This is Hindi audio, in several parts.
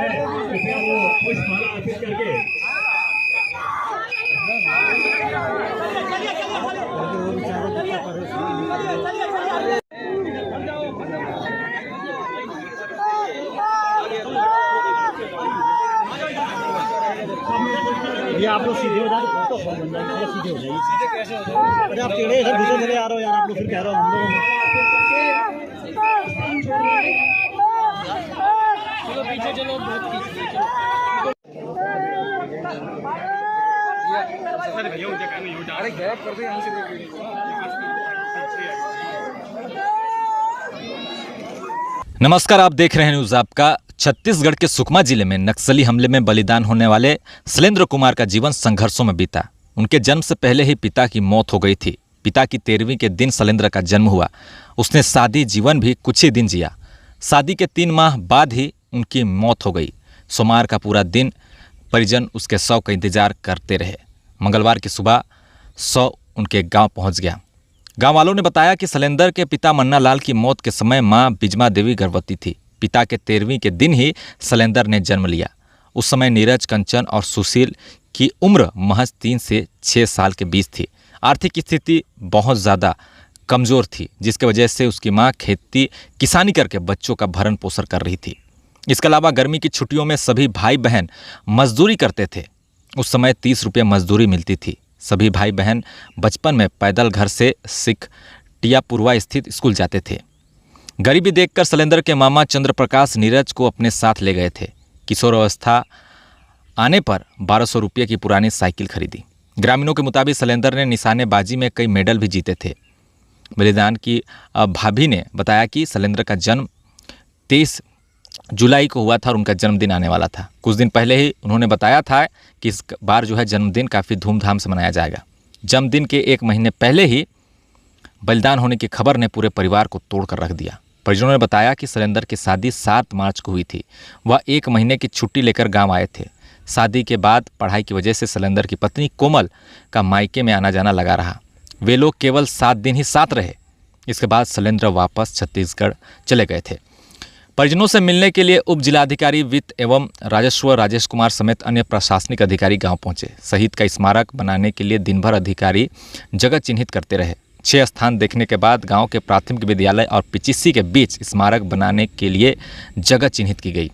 कृपया वो पुष्पमाला अर्पित करके ये आप लोग सीधे हो जाए तो फोटो बन जाएगी, सीधे हो जाइए। सीधे कैसे हो जाए? अरे आप टेढ़े इधर घुसे चले आ रहे हो यार, आप लोग फिर कह रहे हो हम लोग चलो पीछे चलो, बहुत पीछे चलो। अरे गैप कर दे यहाँ से। नमस्कार, आप देख रहे हैं न्यूज़ आपका। छत्तीसगढ़ के सुकमा जिले में नक्सली हमले में बलिदान होने वाले शैलेंद्र कुमार का जीवन संघर्षों में बीता। उनके जन्म से पहले ही पिता की मौत हो गई थी। पिता की 13वीं के दिन शैलेंद्र का जन्म हुआ। उसने शादी जीवन भी कुछ ही दिन जिया। शादी के 3 माह बाद ही उनकी मौत हो गई। सोमवार का पूरा दिन परिजन उसके शव का इंतजार करते रहे। मंगलवार की सुबह शव उनके गाँव पहुँच गया। गाँव वालों ने बताया कि शैलेंद्र के पिता मन्ना लाल की मौत के समय मां बिजमा देवी गर्भवती थी। पिता के 13वीं के दिन ही शैलेंद्र ने जन्म लिया। उस समय नीरज, कंचन और सुशील की उम्र महज 3 से 6 साल के बीच थी। आर्थिक स्थिति बहुत ज़्यादा कमज़ोर थी, जिसकी वजह से उसकी मां खेती किसानी करके बच्चों का भरण पोषण कर रही थी। इसके अलावा गर्मी की छुट्टियों में सभी भाई बहन मजदूरी करते थे। उस समय 30 रुपये मजदूरी मिलती थी। सभी भाई बहन बचपन में पैदल घर से सिख टियापुरवा स्थित स्कूल जाते थे। गरीबी देखकर शैलेंद्र के मामा चंद्रप्रकाश नीरज को अपने साथ ले गए थे। किशोर अवस्था आने पर 1200 रुपये की पुरानी साइकिल खरीदी। ग्रामीणों के मुताबिक शैलेंद्र ने निशानेबाजी में कई मेडल भी जीते थे। बलिदान की भाभी ने बताया कि शैलेंद्र का जन्म 23 जुलाई को हुआ था और उनका जन्मदिन आने वाला था। कुछ दिन पहले ही उन्होंने बताया था कि इस बार जो है जन्मदिन काफ़ी धूमधाम से मनाया जाएगा। जन्मदिन के 1 महीने पहले ही बलिदान होने की खबर ने पूरे परिवार को तोड़कर रख दिया। परिजनों ने बताया कि शैलेंद्र की शादी 7 मार्च को हुई थी। वह 1 महीने की छुट्टी लेकर गांव आए थे। शादी के बाद पढ़ाई की वजह से शैलेंद्र की पत्नी कोमल का मायके में आना जाना लगा रहा। वे लोग केवल 7 दिन ही साथ रहे। इसके बाद शैलेंद्र वापस छत्तीसगढ़ चले गए थे। परिजनों से मिलने के लिए उप जिलाधिकारी वित्त एवं राजस्व राजेश कुमार समेत अन्य प्रशासनिक अधिकारी गांव पहुंचे। शहीद का स्मारक बनाने के लिए दिन भर अधिकारी जगह चिन्हित करते रहे। 6 स्थान देखने के बाद गांव के प्राथमिक विद्यालय और पिचिसी के बीच स्मारक बनाने के लिए जगह चिन्हित की गई।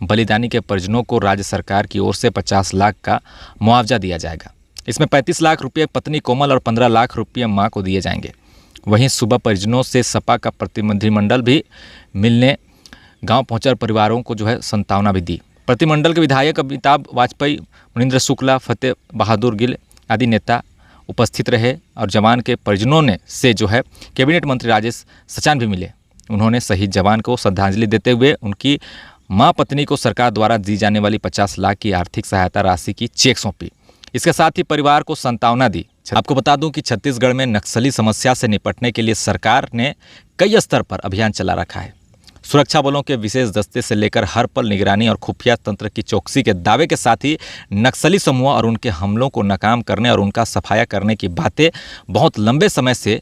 बलिदानी के परिजनों को राज्य सरकार की ओर से 50 लाख का मुआवजा दिया जाएगा। इसमें 35 लाख रुपये पत्नी कोमल और 15 लाख रुपये मां को दिए जाएंगे। वहीं सुबह परिजनों से सपा का प्रतिनिधिमंडल भी मिलने गांव पहुंचकर परिवारों को जो है संतावना भी दी। प्रतिमंडल के विधायक अमिताभ वाजपेयी, मुनिंद्र शुक्ला, फतेह बहादुर गिल आदि नेता उपस्थित रहे और जवान के परिजनों ने से जो है कैबिनेट मंत्री राजेश सचान भी मिले। उन्होंने शहीद जवान को श्रद्धांजलि देते हुए उनकी मां पत्नी को सरकार द्वारा दी जाने वाली 50 लाख की आर्थिक सहायता राशि की चेक सौंपी। इसके साथ ही परिवार को सांत्वना दी। आपको बता दूं कि छत्तीसगढ़ में नक्सली समस्या से निपटने के लिए सरकार ने कई स्तर पर अभियान चला रखा है। सुरक्षा बलों के विशेष दस्ते से लेकर हर पल निगरानी और खुफिया तंत्र की चौकसी के दावे के साथ ही नक्सली समूह और उनके हमलों को नाकाम करने और उनका सफाया करने की बातें बहुत लंबे समय से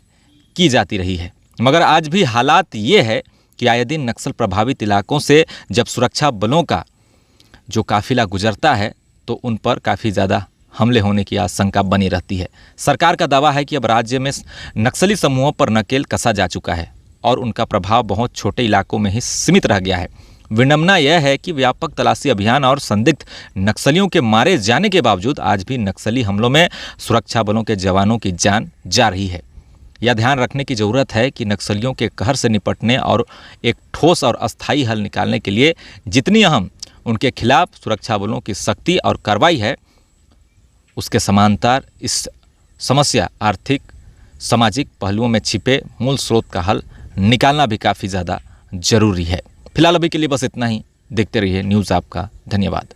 की जाती रही है। मगर आज भी हालात ये है कि आए दिन नक्सल प्रभावित इलाकों से जब सुरक्षा बलों का जो काफिला गुजरता है तो उन पर काफ़ी ज़्यादा हमले होने की आशंका बनी रहती है। सरकार का दावा है कि अब राज्य में नक्सली समूहों पर नकेल कसा जा चुका है और उनका प्रभाव बहुत छोटे इलाकों में ही सीमित रह गया है। विडंबना यह है कि व्यापक तलाशी अभियान और संदिग्ध नक्सलियों के मारे जाने के बावजूद आज भी नक्सली हमलों में सुरक्षा बलों के जवानों की जान जा रही है। यह ध्यान रखने की ज़रूरत है कि नक्सलियों के कहर से निपटने और एक ठोस और अस्थायी हल निकालने के लिए जितनी अहम उनके खिलाफ सुरक्षा बलों की सख्ती और कार्रवाई है, उसके समांतर इस समस्या आर्थिक सामाजिक पहलुओं में छिपे मूल स्रोत का हल निकालना भी काफ़ी ज़्यादा ज़रूरी है। फिलहाल अभी के लिए बस इतना ही। देखते रहिए न्यूज़ आपका। धन्यवाद।